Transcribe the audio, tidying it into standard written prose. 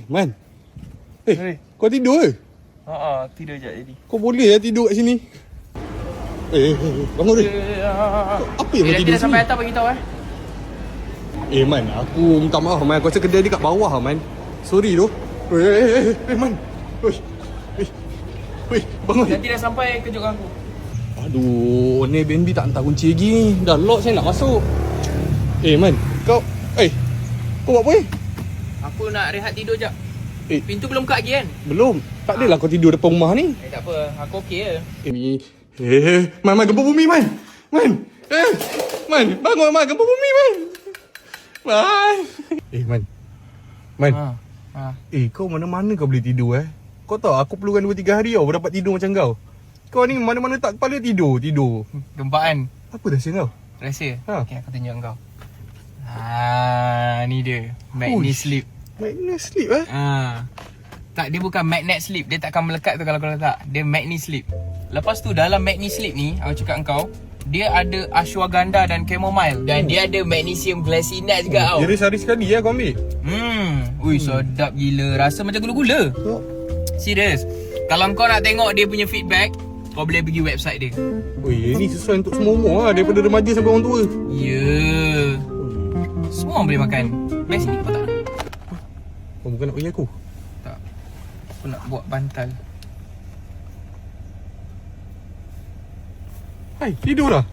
Man. Hey. Kau tidur ke? Tidur je jadi. Kau boleh lah tidur kat sini. Bangun Apa yang kau tidur Nanti dah sini? sampai atas bagi tahu Man, aku minta maaf man. Aku rasa kedai dia kat bawah man. Sorry tu. Man. Bangun. Nanti dah sampai kejutkan aku. Aduh, ni Airbnb tak hantar kunci lagi. Dah lock saya nak masuk. Man, kau buat apa ni? Aku nak rehat tidur jap. Eh. Pintu belum buka lagi kan? Belum. Tak adalah kau tidur depan rumah ni. Tak apa, aku okey je. Man, gempa bumi man. Man, bangun man, gempa bumi man. Man. Kau mana-mana kau boleh tidur Kau tahu aku perlukan 2-3 hari tau dapat tidur macam kau. Kau ni mana-mana tak kepala tidur. Gempaan. Apa rahsia kau? Rahsia? Ha. Okey, aku tunjuk kau. Ni dia. Magnet sleep. Magnet sleep Tak, dia bukan magnet sleep. Dia takkan melekat tu kalau kau letak. Dia magnet sleep. Lepas tu dalam magnet sleep ni, aku cakap kau, dia ada ashwagandha dan chamomile. Dan dia ada magnesium glycinate juga tau. Jadi sehari sekali kau ambil. Ui, sedap gila. Rasa macam gula-gula. Serius. Kalau kau nak tengok dia punya feedback, kau boleh pergi website dia. Ini sesuai untuk semua umur daripada remaja sampai orang tua. Ya. Semua orang boleh makan. Best ni kau tak nak? Kau bukan nak bagi aku? Tak. Aku nak buat bantal. Hai, tidur dah.